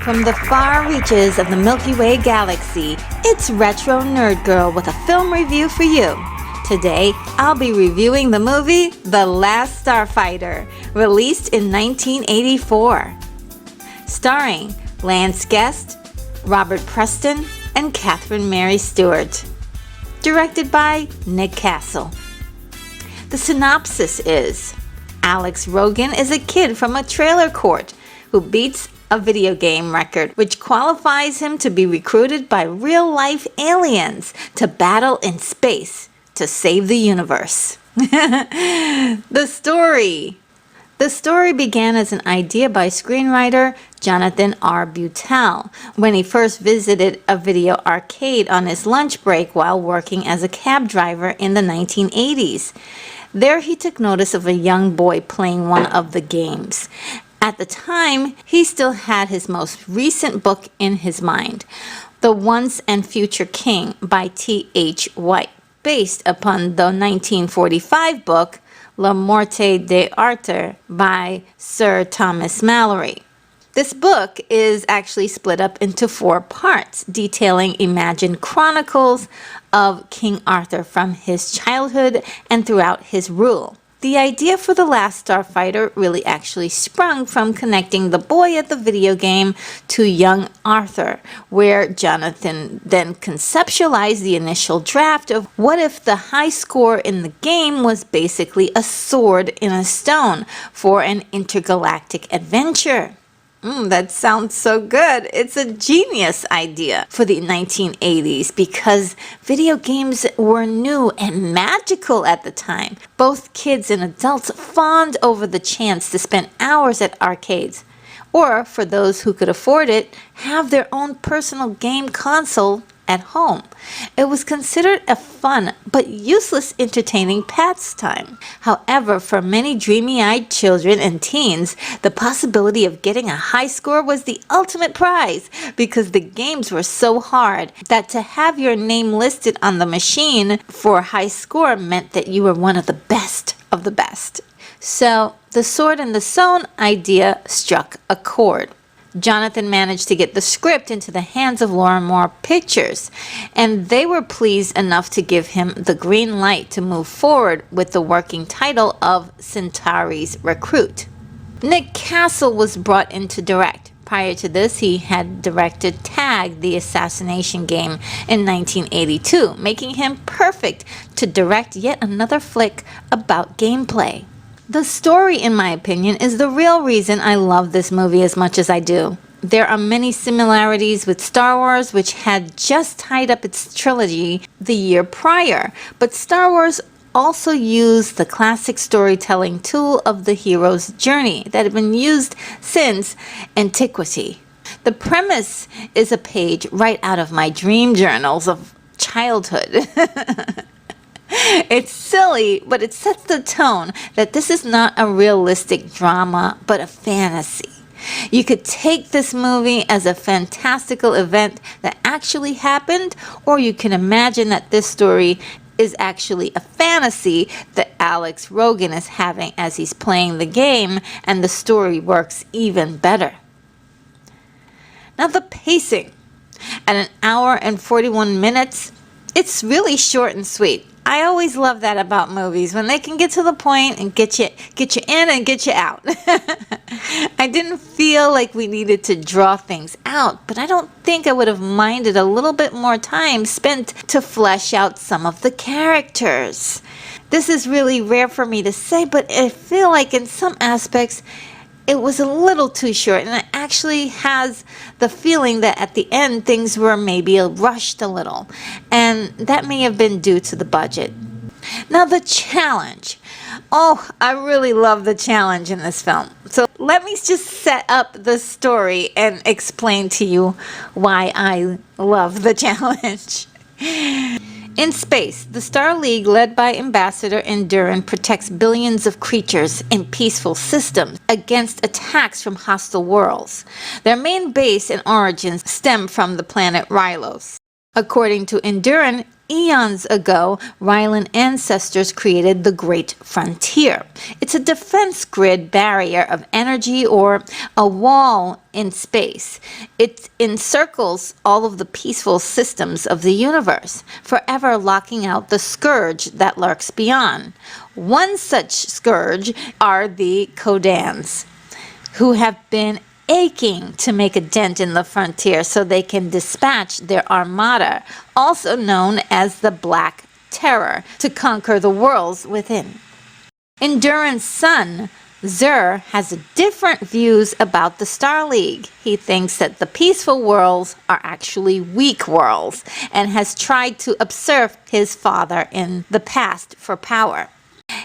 From the far reaches of the Milky Way galaxy, it's Retro Nerd Girl with a film review for you. Today, I'll be reviewing the movie The Last Starfighter, released in 1984. Starring Lance Guest, Robert Preston, and Catherine Mary Stewart. Directed by Nick Castle. The synopsis is, Alex Rogan is a kid from a trailer court who beats a video game record which qualifies him to be recruited by real-life aliens to battle in space to save the universe. The story began as an idea by screenwriter Jonathan R. Butel when he first visited a video arcade on his lunch break while working as a cab driver in the 1980s. There he took notice of a young boy playing one of the games. At the time, he still had his most recent book in his mind, The Once and Future King by T.H. White, based upon the 1945 book La Morte d'Arthur by Sir Thomas Malory. This book is actually split up into 4 parts, detailing imagined chronicles of King Arthur from his childhood and throughout his rule. The idea for The Last Starfighter really actually sprung from connecting the boy at the video game to young Arthur, where Jonathan then conceptualized the initial draft of what if the high score in the game was basically a sword in a stone for an intergalactic adventure. That sounds so good. It's a genius idea for the 1980s because video games were new and magical at the time. Both kids and adults fawned over the chance to spend hours at arcades, or for those who could afford it, have their own personal game console at home. It was considered a fun but useless entertaining pastime. However, for many dreamy-eyed children and teens, the possibility of getting a high score was the ultimate prize because the games were so hard that to have your name listed on the machine for a high score meant that you were one of the best of the best. So, the sword in the stone idea struck a chord. Jonathan managed to get the script into the hands of Lauren Moore Pictures, and they were pleased enough to give him the green light to move forward with the working title of Centauri's Recruit. Nick Castle was brought in to direct. Prior to this, he had directed Tag, the assassination game, in 1982, making him perfect to direct yet another flick about gameplay. The story, in my opinion, is the real reason I love this movie as much as I do. There are many similarities with Star Wars, which had just tied up its trilogy the year prior, but Star Wars also used the classic storytelling tool of the hero's journey that had been used since antiquity. The premise is a page right out of my dream journals of childhood. It's silly, but it sets the tone that this is not a realistic drama, but a fantasy. You could take this movie as a fantastical event that actually happened, or you can imagine that this story is actually a fantasy that Alex Rogan is having as he's playing the game, and the story works even better. Now the pacing. At 1 hour and 41 minutes, it's really short and sweet. I always love that about movies, when they can get to the point and get you in and get you out. I didn't feel like we needed to draw things out, but I don't think I would have minded a little bit more time spent to flesh out some of the characters. This is really rare for me to say, but I feel like in some aspects it was a little too short, and it actually has the feeling that at the end things were maybe rushed a little, and that may have been due to the budget. Now the challenge. Oh, I really love the challenge in this film. So let me just set up the story and explain to you why I love the challenge. In space, the Star League, led by Ambassador Enduran, protects billions of creatures in peaceful systems against attacks from hostile worlds. Their main base and origins stem from the planet Rylos. According to Enduran, Eons ago, Rylan ancestors created the Great Frontier. It's a defense grid barrier of energy or a wall in space. It encircles all of the peaceful systems of the universe, forever locking out the scourge that lurks beyond. One such scourge are the Kodans, who have been aching to make a dent in the frontier so they can dispatch their armada, also known as the Black Terror, to conquer the worlds within. In Duran's son, Zur has different views about the Star League. He thinks that the peaceful worlds are actually weak worlds and has tried to usurp his father in the past for power.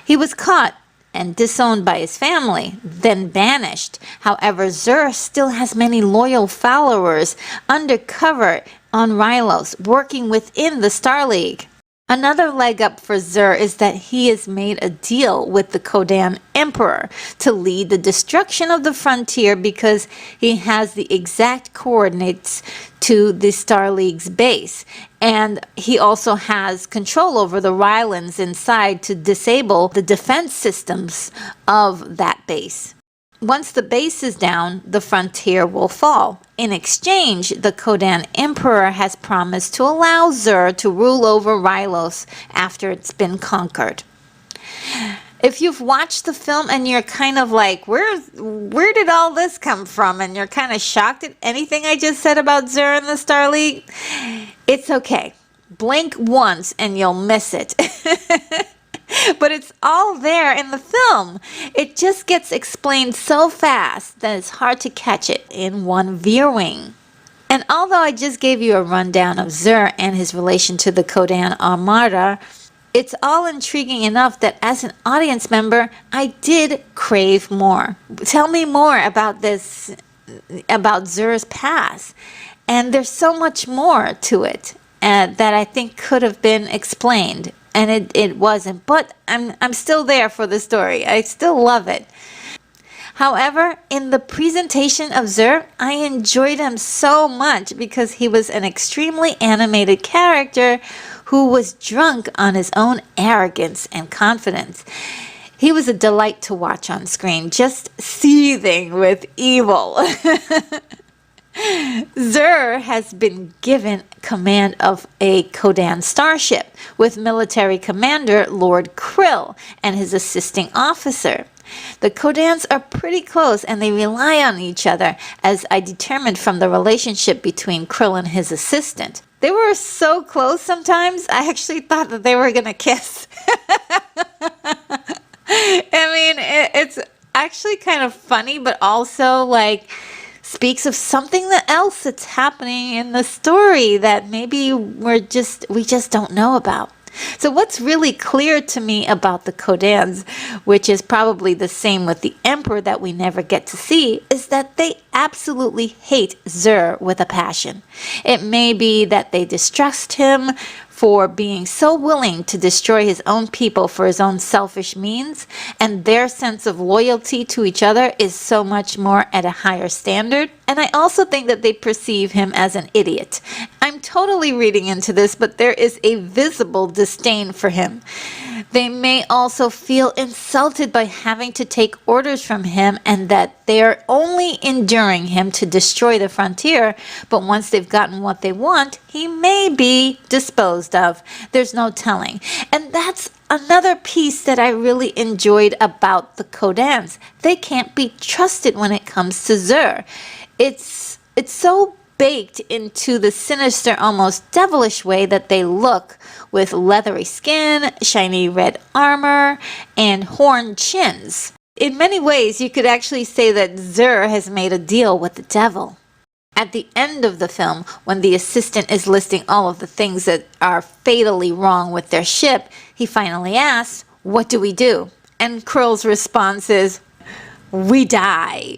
He was caught and disowned by his family, then banished. However, Zur still has many loyal followers undercover on Rylos, working within the Star League. Another leg up for Zur is that he has made a deal with the Kodan Emperor to lead the destruction of the frontier because he has the exact coordinates to the Star League's base. And he also has control over the Rylans inside to disable the defense systems of that base. Once the base is down, the frontier will fall. In exchange, the Kodan Emperor has promised to allow Zur to rule over Rylos after it's been conquered. If you've watched the film and you're kind of like, where did all this come from? And you're kind of shocked at anything I just said about Zur and the Star League, it's okay. Blink once and you'll miss it. But it's all there in the film. It just gets explained so fast that it's hard to catch it in one viewing. And although I just gave you a rundown of Zur and his relation to the Kodan Armada, it's all intriguing enough that as an audience member, I did crave more. Tell me more about this, about Zur's past. And there's so much more to it that I think could have been explained. And it wasn't, but I'm still there for the story. I still love it. However, in the presentation of Zur, I enjoyed him so much because he was an extremely animated character who was drunk on his own arrogance and confidence. He was a delight to watch on screen, just seething with evil. Zur has been given command of a Kodan starship with military commander Lord Krill and his assisting officer. The Kodans are pretty close and they rely on each other, as I determined from the relationship between Krill and his assistant. They were so close sometimes, I actually thought that they were going to kiss. I mean, it's actually kind of funny, but also like speaks of something else that's happening in the story that maybe we just don't know about. So what's really clear to me about the Kodans, which is probably the same with the Emperor that we never get to see, is that they absolutely hate Zur with a passion. It may be that they distrust him for being so willing to destroy his own people for his own selfish means, and their sense of loyalty to each other is so much more at a higher standard. And I also think that they perceive him as an idiot. I'm totally reading into this, but there is a visible disdain for him. They may also feel insulted by having to take orders from him and that they are only enduring him to destroy the frontier, but once they've gotten what they want, he may be disposed of. There's no telling. And that's another piece that I really enjoyed about the Kodans. They can't be trusted when it comes to Zur. It's so baked into the sinister, almost devilish way that they look, with leathery skin, shiny red armor, and horned chins. In many ways, you could actually say that Zur has made a deal with the devil. At the end of the film, when the assistant is listing all of the things that are fatally wrong with their ship, he finally asks, "What do we do?" And Krill's response is, "We die."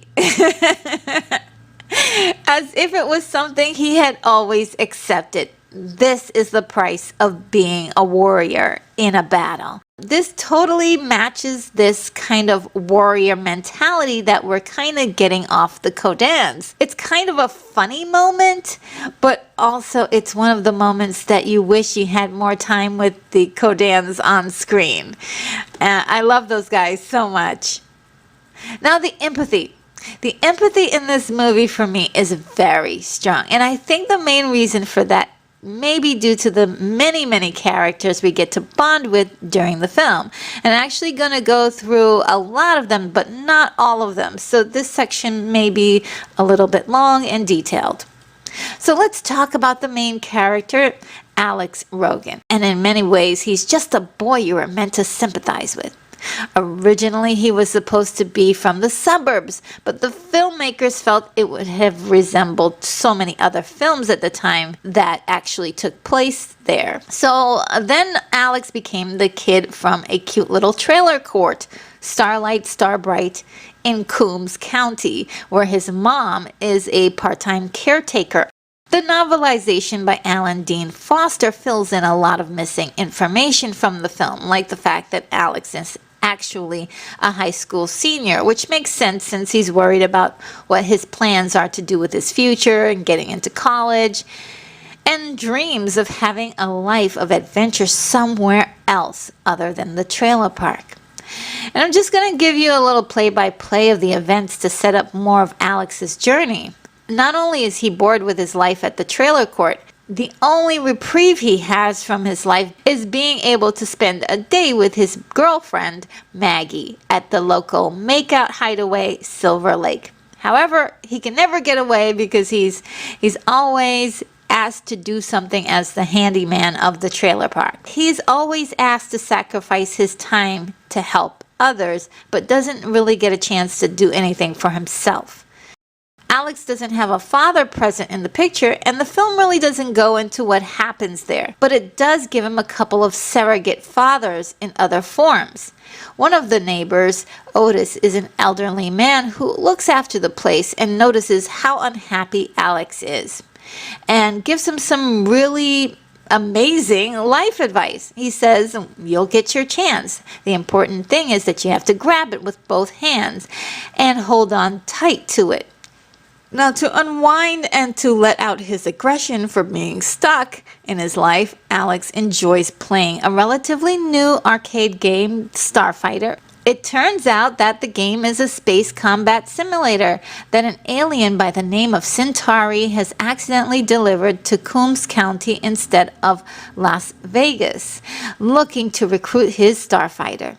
As if it was something he had always accepted. This is the price of being a warrior in a battle. This totally matches this kind of warrior mentality that we're kind of getting off the Kodans. It's kind of a funny moment, but also it's one of the moments that you wish you had more time with the Kodans on screen. I love those guys so much. Now the empathy. The empathy in this movie for me is very strong, and I think the main reason for that may be due to the many characters we get to bond with during the film. And I'm actually going to go through a lot of them, but not all of them. So this section may be a little bit long and detailed. So let's talk about the main character, Alex Rogan. And in many ways, he's just a boy you are meant to sympathize with. Originally, he was supposed to be from the suburbs, but the filmmakers felt it would have resembled so many other films at the time that actually took place there. So then Alex became the kid from a cute little trailer court, Starbright, in Coombs County, where his mom is a part-time caretaker. The novelization by Alan Dean Foster fills in a lot of missing information from the film, like the fact that Alex is actually a high school senior, which makes sense since he's worried about what his plans are to do with his future and getting into college, and dreams of having a life of adventure somewhere else other than the trailer park. And I'm just going to give you a little play-by-play of the events to set up more of Alex's journey. Not only is he bored with his life at the trailer court, the only reprieve he has from his life is being able to spend a day with his girlfriend, Maggie, at the local makeout hideaway, Silver Lake. However, he can never get away because he's always asked to do something as the handyman of the trailer park. He's always asked to sacrifice his time to help others, but doesn't really get a chance to do anything for himself. Alex doesn't have a father present in the picture, and the film really doesn't go into what happens there, but it does give him a couple of surrogate fathers in other forms. One of the neighbors, Otis, is an elderly man who looks after the place and notices how unhappy Alex is, and gives him some really amazing life advice. He says, you'll get your chance. The important thing is that you have to grab it with both hands and hold on tight to it. Now, to unwind and to let out his aggression for being stuck in his life, Alex enjoys playing a relatively new arcade game, Starfighter. It turns out that the game is a space combat simulator that an alien by the name of Centauri has accidentally delivered to Coombs County instead of Las Vegas, looking to recruit his Starfighter.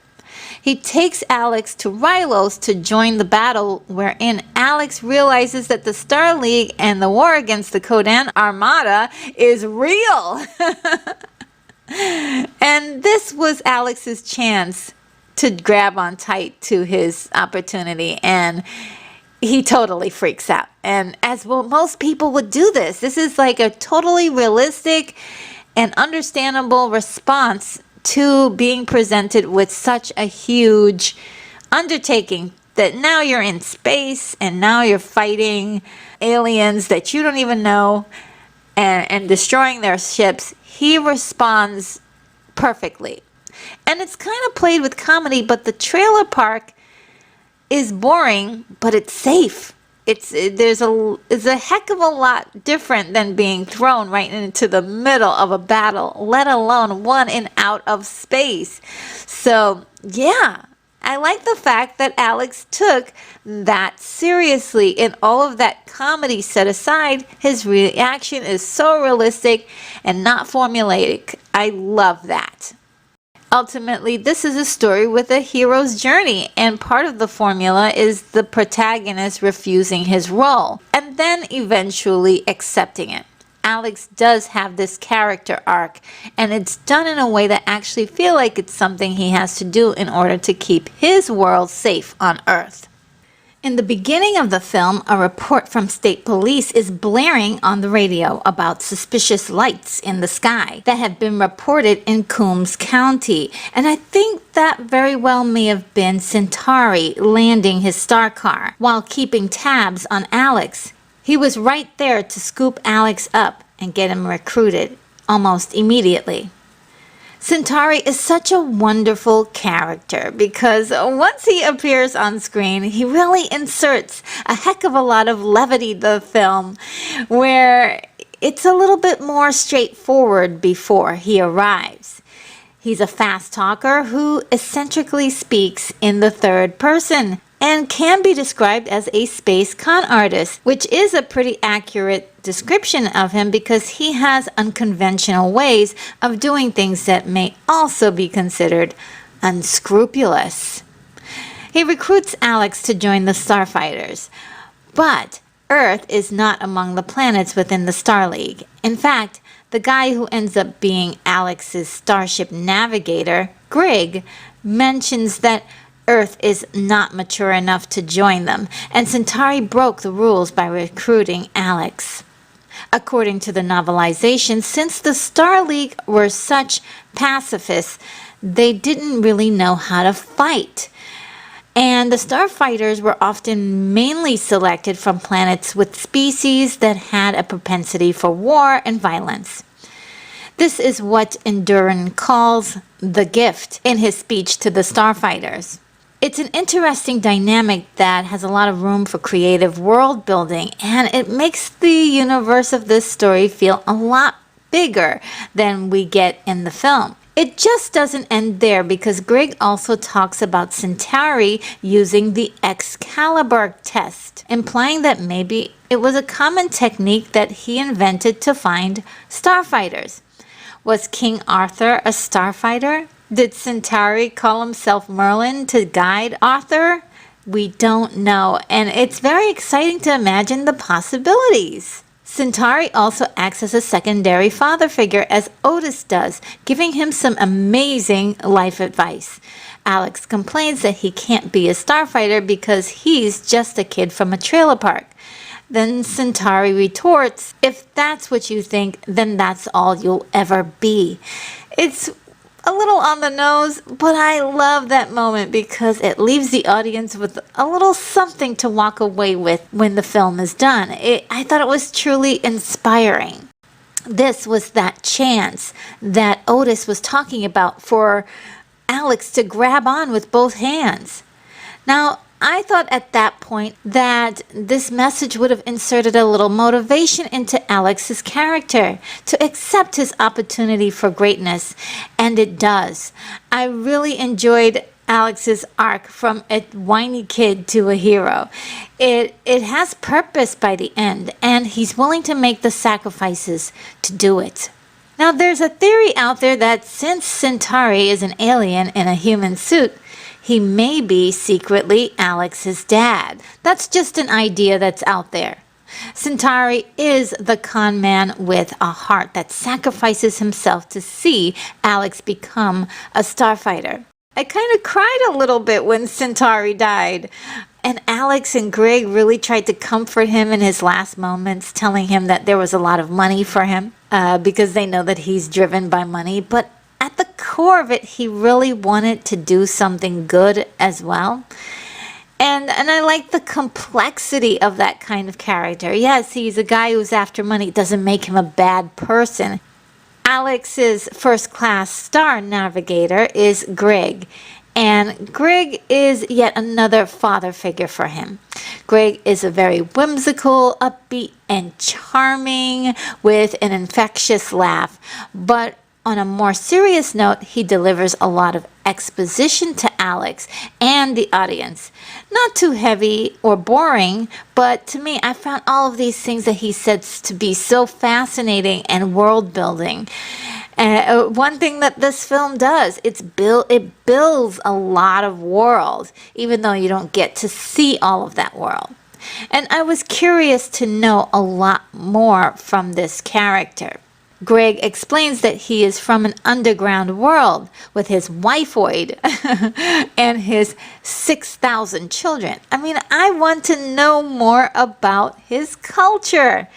He takes Alex to Rylos to join the battle, wherein Alex realizes that the Star League and the war against the Kodan Armada is real. And this was Alex's chance to grab on tight to his opportunity, and he totally freaks out. And as well, most people would do this. This is like a totally realistic and understandable response to being presented with such a huge undertaking, that now you're in space and now you're fighting aliens that you don't even know and destroying their ships. He responds perfectly. And it's kind of played with comedy, but the trailer park is boring, but it's safe. It's a heck of a lot different than being thrown right into the middle of a battle, let alone one in out of space. So yeah, I like the fact that Alex took that seriously, and all of that comedy set aside, his reaction is so realistic and not formulaic. I love that. Ultimately, this is a story with a hero's journey, and part of the formula is the protagonist refusing his role and then eventually accepting it. Alex does have this character arc, and it's done in a way that actually feels like it's something he has to do in order to keep his world safe on Earth. In the beginning of the film, a report from state police is blaring on the radio about suspicious lights in the sky that have been reported in Coombs County. And I think that very well may have been Centauri landing his star car while keeping tabs on Alex. He was right there to scoop Alex up and get him recruited almost immediately. Centauri is such a wonderful character because once he appears on screen, he really inserts a heck of a lot of levity to the film, where it's a little bit more straightforward before he arrives. He's a fast talker who eccentrically speaks in the third person and can be described as a space con artist, which is a pretty accurate description of him because he has unconventional ways of doing things that may also be considered unscrupulous. He recruits Alex to join the Starfighters, but Earth is not among the planets within the Star League. In fact, the guy who ends up being Alex's starship navigator, Greg, mentions that Earth is not mature enough to join them, and Centauri broke the rules by recruiting Alex. According to the novelization, since the Star League were such pacifists, they didn't really know how to fight. And the Starfighters were often mainly selected from planets with species that had a propensity for war and violence. This is what Enduran calls the gift in his speech to the Starfighters. It's an interesting dynamic that has a lot of room for creative world building, and it makes the universe of this story feel a lot bigger than we get in the film. It just doesn't end there because Greg also talks about Centauri using the Excalibur test, implying that maybe it was a common technique that he invented to find starfighters. Was King Arthur a starfighter? Did Centauri call himself Merlin to guide Arthur? We don't know, and it's very exciting to imagine the possibilities. Centauri also acts as a secondary father figure as Otis does, giving him some amazing life advice. Alex complains that he can't be a starfighter because he's just a kid from a trailer park. Then Centauri retorts, if that's what you think, then that's all you'll ever be. It's a little on the nose, but I love that moment because it leaves the audience with a little something to walk away with when the film is done. I thought it was truly inspiring. This was that chance that Otis was talking about for Alex to grab on with both hands. Now, I thought at that point that this message would have inserted a little motivation into Alex's character to accept his opportunity for greatness, and it does. I really enjoyed Alex's arc from a whiny kid to a hero. It has purpose by the end, and he's willing to make the sacrifices to do it. Now, there's a theory out there that since Centauri is an alien in a human suit, he may be secretly Alex's dad. That's just an idea that's out there. Centauri is the con man with a heart that sacrifices himself to see Alex become a starfighter. I kind of cried a little bit when Centauri died. And Alex and Greg really tried to comfort him in his last moments, telling him that there was a lot of money for him because they know that he's driven by money. But at the core of it, he really wanted to do something good as well. And I like the complexity of that kind of character. Yes, he's a guy who's after money. It doesn't make him a bad person. Alex's first-class star navigator is Greg. And Greg is yet another father figure for him. Greg is a very whimsical, upbeat, and charming with an infectious laugh. But on a more serious note, he delivers a lot of exposition to Alex and the audience. Not too heavy or boring, but to me, I found all of these things that he says to be so fascinating and world-building. One thing that this film does, it builds a lot of world, even though you don't get to see all of that world. And I was curious to know a lot more from this character. Greg explains that he is from an underground world with his wifeoid and his 6,000 children. I mean, I want to know more about his culture.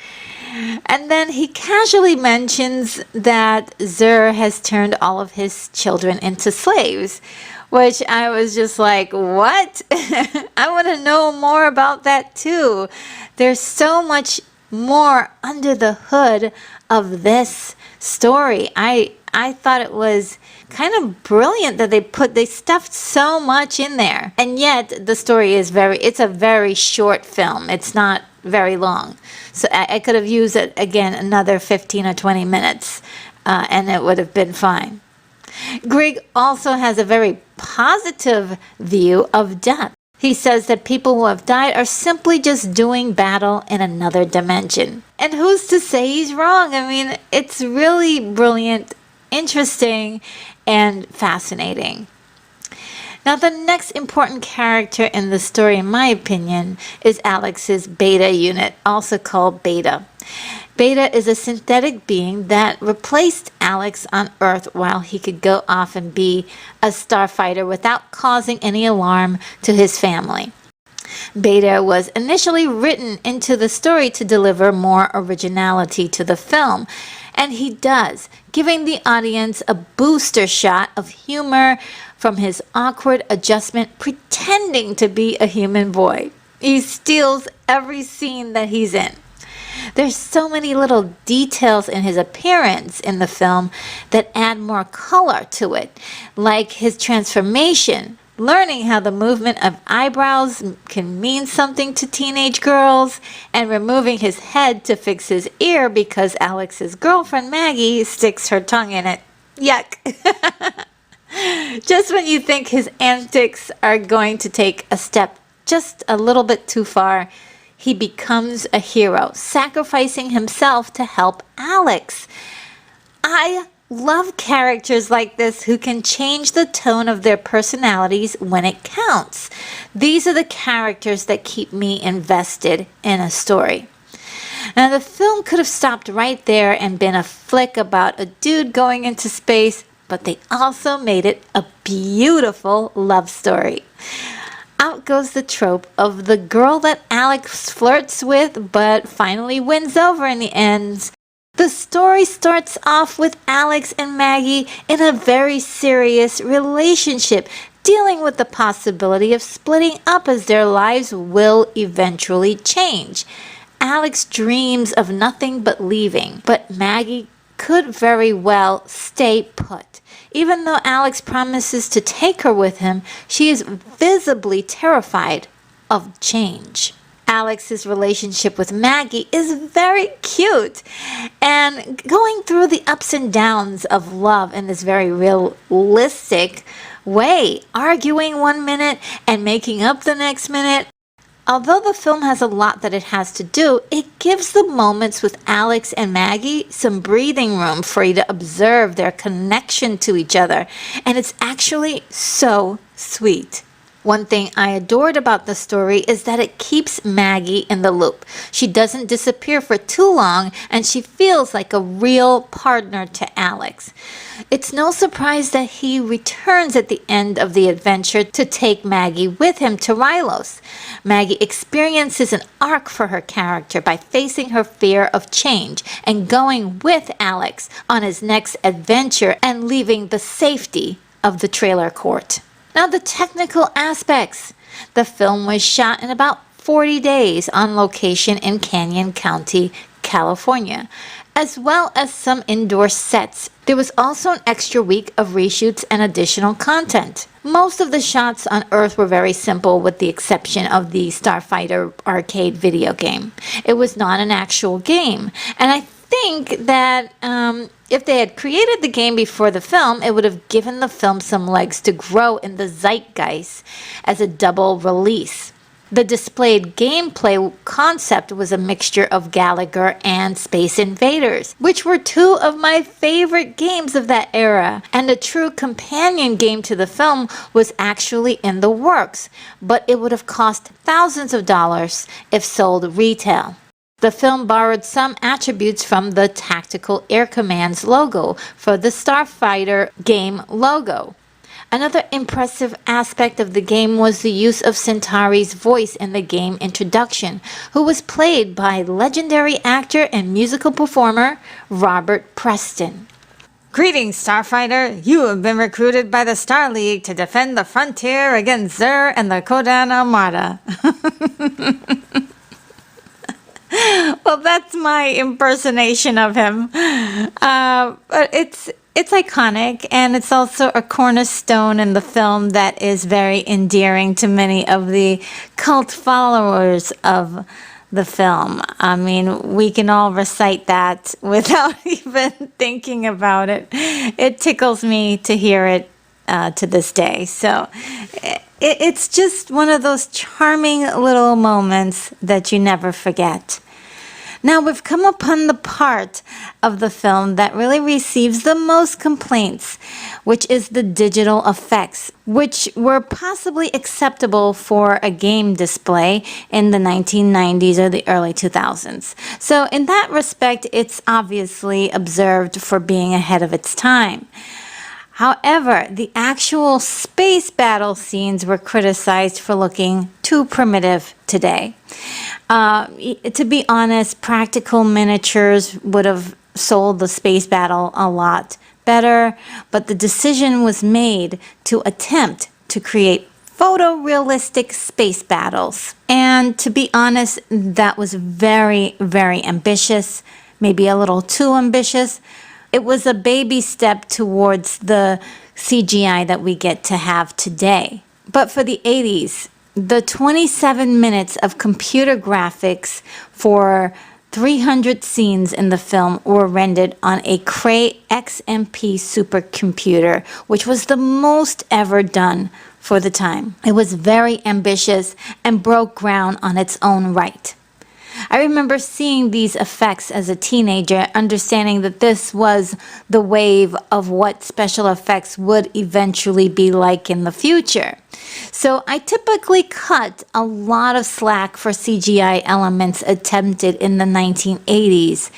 And then he casually mentions that Zur has turned all of his children into slaves, which I was just like, what? I want to know more about that too. There's so much more under the hood of this story. I I thought it was kind of brilliant that they stuffed so much in there. And yet the story is it's a very short film. It's not very long. So I could have used it again another 15 or 20 minutes and it would have been fine. Greg also has a very positive view of death. He says that people who have died are simply just doing battle in another dimension. And who's to say he's wrong? I mean, it's really brilliant, interesting, and fascinating. Now, the next important character in the story, in my opinion, is Alex's Beta unit, also called Beta. Beta is a synthetic being that replaced Alex on Earth while he could go off and be a starfighter without causing any alarm to his family. Beta was initially written into the story to deliver more originality to the film, and he does, giving the audience a booster shot of humor from his awkward adjustment pretending to be a human boy. He steals every scene that he's in. There's so many little details in his appearance in the film that add more color to it, like his transformation, learning how the movement of eyebrows can mean something to teenage girls, and removing his head to fix his ear because Alex's girlfriend Maggie sticks her tongue in it. Yuck. Just when you think his antics are going to take a step just a little bit too far, he becomes a hero, sacrificing himself to help Alex. I love characters like this who can change the tone of their personalities when it counts. These are the characters that keep me invested in a story. Now, the film could have stopped right there and been a flick about a dude going into space, but they also made it a beautiful love story. Out goes the trope of the girl that Alex flirts with but finally wins over in the end. The story starts off with Alex and Maggie in a very serious relationship, dealing with the possibility of splitting up as their lives will eventually change. Alex dreams of nothing but leaving, but Maggie could very well stay put. Even though Alex promises to take her with him, she is visibly terrified of change. Alex's relationship with Maggie is very cute, and going through the ups and downs of love in this very realistic way, arguing one minute and making up the next minute. Although the film has a lot that it has to do, it gives the moments with Alex and Maggie some breathing room for you to observe their connection to each other, and it's actually so sweet. One thing I adored about the story is that it keeps Maggie in the loop. She doesn't disappear for too long, and she feels like a real partner to Alex. It's no surprise that he returns at the end of the adventure to take Maggie with him to Rylos. Maggie experiences an arc for her character by facing her fear of change and going with Alex on his next adventure and leaving the safety of the trailer court. Now, the technical aspects. The film was shot in about 40 days on location in Canyon County, California, as well as some indoor sets. There was also an extra week of reshoots and additional content. Most of the shots on Earth were very simple with the exception of the Starfighter arcade video game. It was not an actual game, and I think that if they had created the game before the film, it would have given the film some legs to grow in the zeitgeist as a double release. The displayed gameplay concept was a mixture of Gallagher and Space Invaders, which were two of my favorite games of that era, and a true companion game to the film was actually in the works, but it would have cost thousands of dollars if sold retail. The film borrowed some attributes from the Tactical Air Command's logo for the Starfighter game logo. Another impressive aspect of the game was the use of Centauri's voice in the game introduction, who was played by legendary actor and musical performer Robert Preston. Greetings, Starfighter! You have been recruited by the Star League to defend the frontier against Zur and the Kodan Armada. Well, that's my impersonation of him. But It's iconic, and it's also a cornerstone in the film that is very endearing to many of the cult followers of the film. I mean, we can all recite that without even thinking about it. It tickles me to hear it to this day. So it's just one of those charming little moments that you never forget. Now we've come upon the part of the film that really receives the most complaints, which is the digital effects, which were possibly acceptable for a game display in the 1990s or the early 2000s. So in that respect, it's obviously observed for being ahead of its time. However, the actual space battle scenes were criticized for looking too primitive today. To be honest, practical miniatures would have sold the space battle a lot better, but the decision was made to attempt to create photorealistic space battles. And to be honest, that was very, very ambitious, maybe a little too ambitious. It was a baby step towards the CGI that we get to have today. But for the 80s, the 27 minutes of computer graphics for 300 scenes in the film were rendered on a Cray XMP supercomputer, which was the most ever done for the time. It was very ambitious and broke ground on its own right. I remember seeing these effects as a teenager, understanding that this was the wave of what special effects would eventually be like in the future. So I typically cut a lot of slack for CGI elements attempted in the 1980s.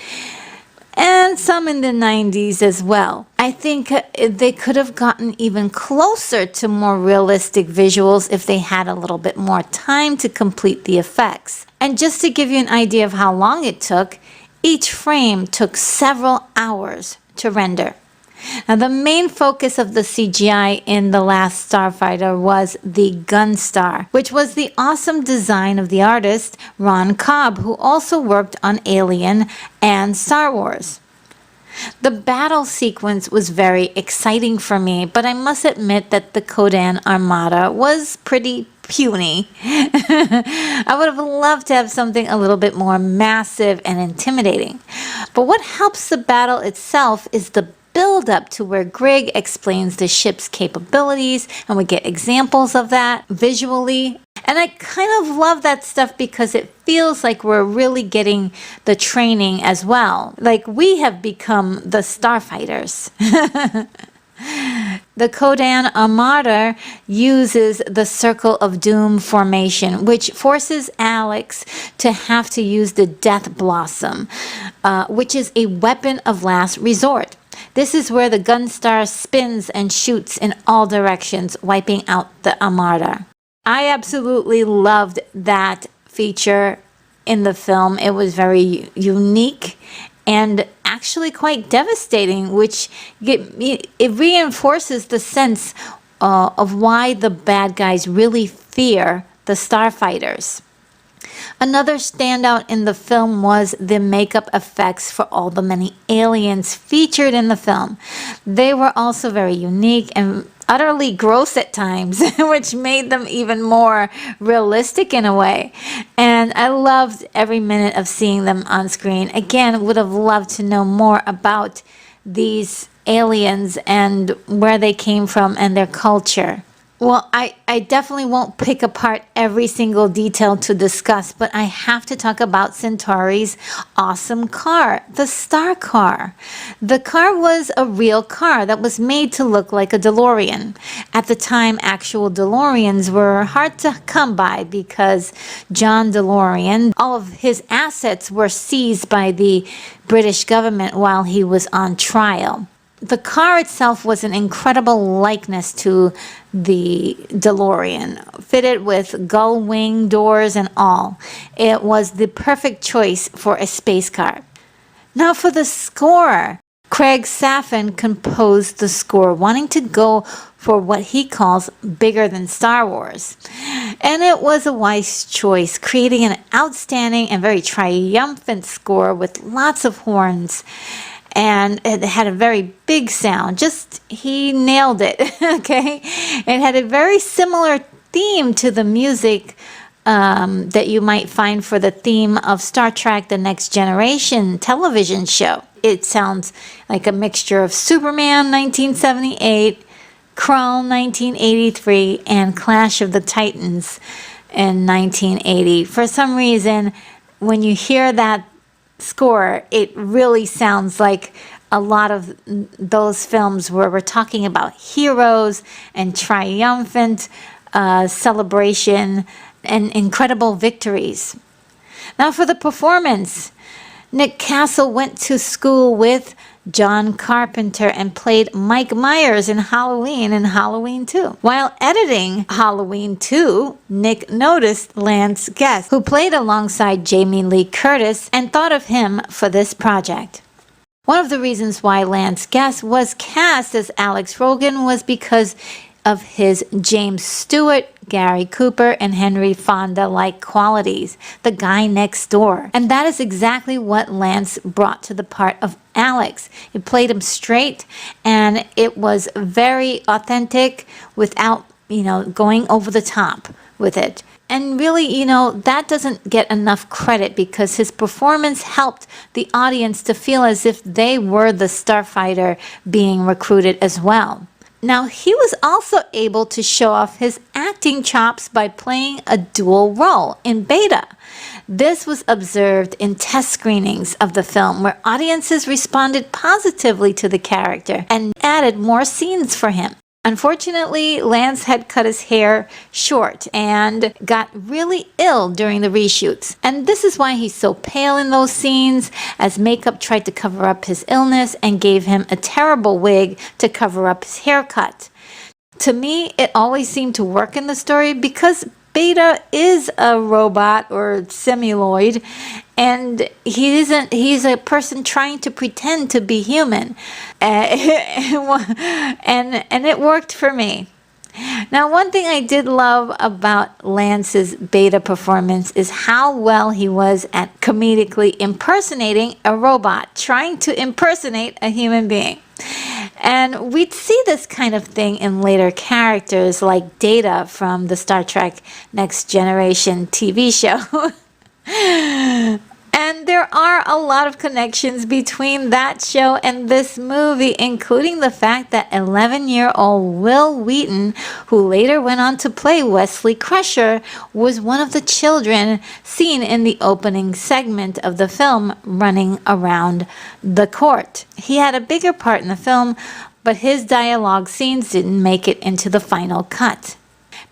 And some in the 90s as well. I think they could have gotten even closer to more realistic visuals if they had a little bit more time to complete the effects. And just to give you an idea of how long it took, each frame took several hours to render. Now, the main focus of the CGI in The Last Starfighter was the gun star, which was the awesome design of the artist Ron Cobb, who also worked on Alien and Star Wars. The battle sequence was very exciting for me, but I must admit that the Kodan Armada was pretty puny. I would have loved to have something a little bit more massive and intimidating. But what helps the battle itself is the build up to where Grigg explains the ship's capabilities, and we get examples of that visually. And I kind of love that stuff because it feels like we're really getting the training as well. Like we have become the Starfighters. The Kodan Armada uses the Circle of Doom formation, which forces Alex to have to use the Death Blossom, which is a weapon of last resort. This is where the Gunstar spins and shoots in all directions, wiping out the Armada. I absolutely loved that feature in the film. It was very unique and actually quite devastating, which it reinforces the sense of why the bad guys really fear the Starfighters. Another standout in the film was the makeup effects for all the many aliens featured in the film. They were also very unique and utterly gross at times, which made them even more realistic in a way. And I loved every minute of seeing them on screen. Again, would have loved to know more about these aliens and where they came from and their culture. Well, I definitely won't pick apart every single detail to discuss, but I have to talk about Centauri's awesome car, the Star Car. The car was a real car that was made to look like a DeLorean. At the time, actual DeLoreans were hard to come by because John DeLorean, all of his assets were seized by the British government while he was on trial. The car itself was an incredible likeness to the DeLorean, fitted with gull wing doors and all. It was the perfect choice for a space car. Now for the score. Craig Safin composed the score, wanting to go for what he calls bigger than Star Wars. And it was a wise choice, creating an outstanding and very triumphant score with lots of horns. and it had a very big sound. Just, he nailed it, okay? It had a very similar theme to the music that you might find for the theme of Star Trek: The Next Generation television show. It sounds like a mixture of Superman 1978, Krull 1983, and Clash of the Titans in 1980. For some reason, when you hear that score, it really sounds like a lot of those films where we're talking about heroes and triumphant celebration and incredible victories. Now for the performance, Nick Castle went to school with John Carpenter and played Mike Myers in Halloween and Halloween 2. While editing Halloween 2, Nick noticed Lance Guest, who played alongside Jamie Lee Curtis, and thought of him for this project. One of the reasons why Lance Guest was cast as Alex Rogan was because of his James Stewart, Gary Cooper, and Henry Fonda-like qualities, the guy next door. And that is exactly what Lance brought to the part of Alex. He played him straight, and it was very authentic without, going over the top with it. And really, that doesn't get enough credit because his performance helped the audience to feel as if they were the Starfighter being recruited as well. Now, he was also able to show off his acting chops by playing a dual role in Beta. This was observed in test screenings of the film where audiences responded positively to the character and added more scenes for him. Unfortunately, Lance had cut his hair short and got really ill during the reshoots. And this is why he's so pale in those scenes, as makeup tried to cover up his illness and gave him a terrible wig to cover up his haircut. To me, it always seemed to work in the story because Beta is a robot or simuloid, and he's a person trying to pretend to be human. And it worked for me. Now, one thing I did love about Lance's Beta performance is how well he was at comedically impersonating a robot, trying to impersonate a human being. And we'd see this kind of thing in later characters like Data from the Star Trek Next Generation TV show. And there are a lot of connections between that show and this movie, including the fact that 11-year-old Will Wheaton, who later went on to play Wesley Crusher, was one of the children seen in the opening segment of the film running around the court. He had a bigger part in the film, but his dialogue scenes didn't make it into the final cut.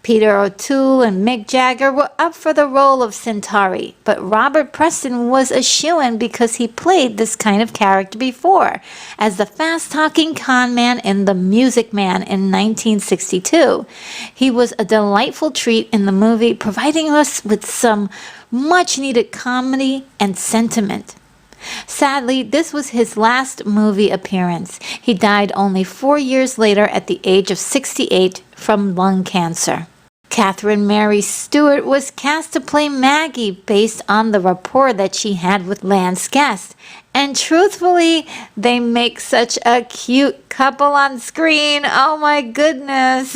Peter O'Toole and Mick Jagger were up for the role of Centauri, but Robert Preston was a shoo-in because he played this kind of character before, as the fast-talking con man in The Music Man in 1962. He was a delightful treat in the movie, providing us with some much-needed comedy and sentiment. Sadly, this was his last movie appearance. He died only 4 years later at the age of 68 from lung cancer. Catherine Mary Stewart was cast to play Maggie based on the rapport that she had with Lance Guest. And truthfully, they make such a cute couple on screen. Oh my goodness.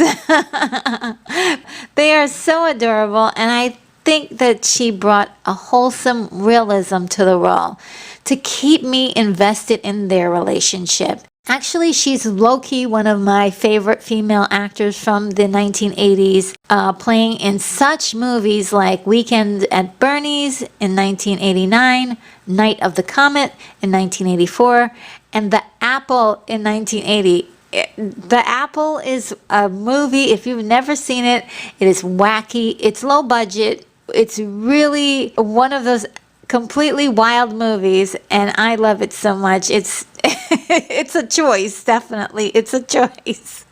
They are so adorable, and I think that she brought a wholesome realism to the role to keep me invested in their relationship. Actually, she's low-key one of my favorite female actors from the 1980s, playing in such movies like Weekend at Bernie's in 1989, Night of the Comet in 1984, and The Apple in 1980. The Apple is a movie, if you've never seen it, it is wacky, it's low budget, it's really one of those completely wild movies, and I love it so much. It's it's a choice, definitely. It's a choice.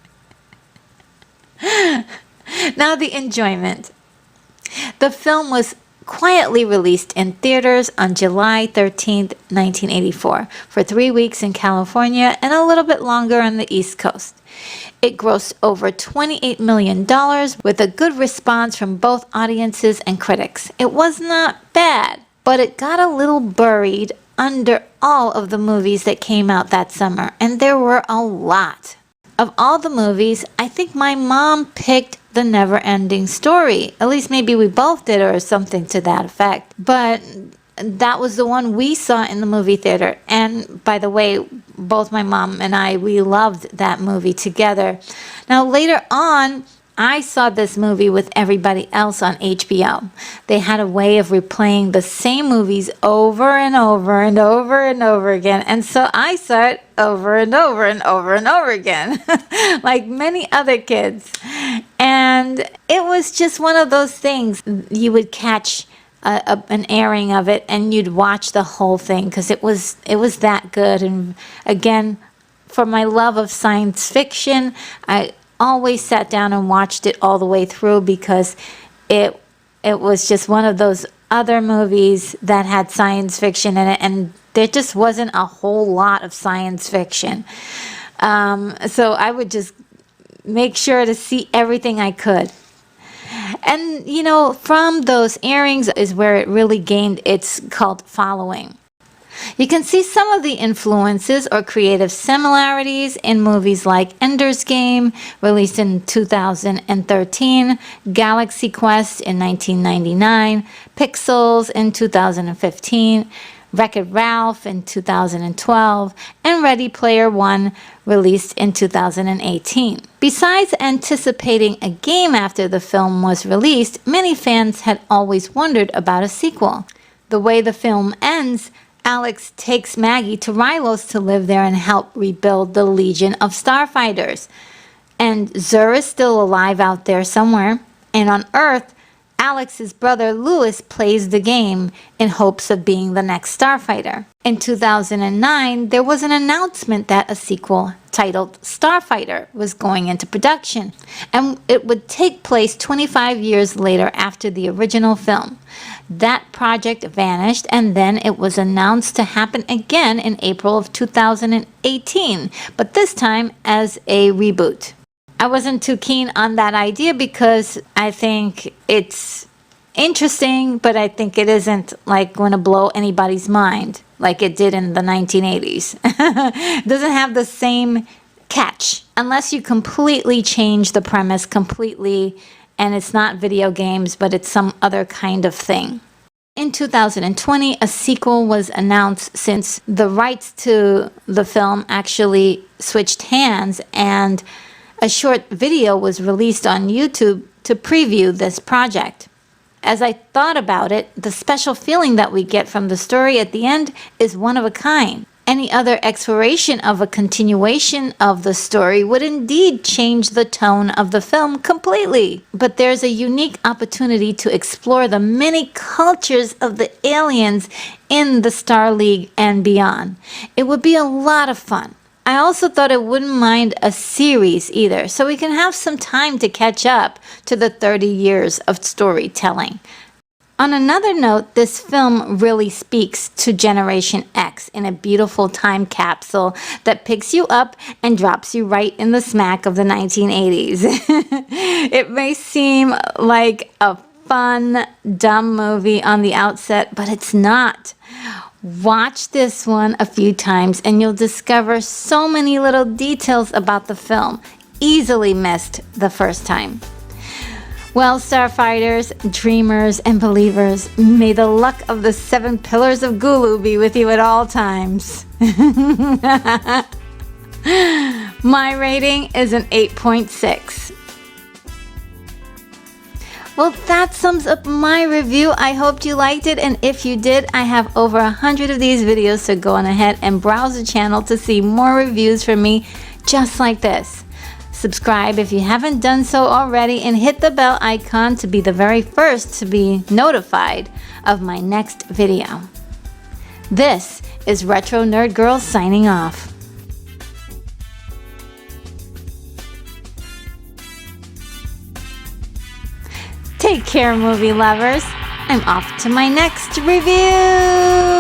Now, the enjoyment. The film was quietly released in theaters on July 13th, 1984, for 3 weeks in California and a little bit longer on the East Coast. It grossed over $28 million with a good response from both audiences and critics. It was not bad. but it got a little buried under all of the movies that came out that summer, and there were a lot. Of all the movies, I think my mom picked The Never-Ending Story. At least maybe we both did, or something to that effect. But that was the one we saw in the movie theater. And by the way, both my mom and I, we loved that movie together. Now later on, I saw this movie with everybody else on HBO. They had a way of replaying the same movies over and over and over and over again. And so I saw it over and over and over and over again, like many other kids. And it was just one of those things. You would catch an airing of it and you'd watch the whole thing because it was that good. And again, for my love of science fiction, I always sat down and watched it all the way through because it was just one of those other movies that had science fiction in it, and there just wasn't a whole lot of science fiction. So I would just make sure to see everything I could. And, you know, from those airings is where it really gained its cult following. You can see some of the influences or creative similarities in movies like Ender's Game, released in 2013, Galaxy Quest in 1999, Pixels in 2015, Wreck-It Ralph in 2012, and Ready Player One, released in 2018. Besides anticipating a game after the film was released, many fans had always wondered about a sequel. The way the film ends, Alex takes Maggie to Rylos to live there and help rebuild the Legion of Starfighters. And Xur is still alive out there somewhere. And on Earth, Alex's brother Louis plays the game in hopes of being the next Starfighter. In 2009, there was an announcement that a sequel titled Starfighter was going into production, and it would take place 25 years later after the original film. That project vanished, and then it was announced to happen again in April of 2018, but this time as a reboot. I wasn't too keen on that idea because I think it's interesting, but I think it isn't like going to blow anybody's mind like it did in the 1980s. It doesn't have the same catch unless you completely change the premise completely, and it's not video games, but it's some other kind of thing. In 2020, a sequel was announced since the rights to the film actually switched hands, and a short video was released on YouTube to preview this project. As I thought about it, the special feeling that we get from the story at the end is one of a kind. Any other exploration of a continuation of the story would indeed change the tone of the film completely. But there's a unique opportunity to explore the many cultures of the aliens in the Star League and beyond. It would be a lot of fun. I also thought I wouldn't mind a series either, so we can have some time to catch up to the 30 years of storytelling. On another note, this film really speaks to Generation X in a beautiful time capsule that picks you up and drops you right in the smack of the 1980s. It may seem like a fun, dumb movie on the outset, but it's not. Watch this one a few times and you'll discover so many little details about the film, easily missed the first time. Well, Starfighters, dreamers, and believers, may the luck of the 7 pillars of Gulu be with you at all times. My rating is an 8.6. Well, that sums up my review. I hoped you liked it, and if you did, I have over 100 of these videos, so go on ahead and browse the channel to see more reviews from me just like this. Subscribe if you haven't done so already, and hit the bell icon to be the very first to be notified of my next video. This is Retro Nerd Girl signing off. Take care, movie lovers. I'm off to my next review.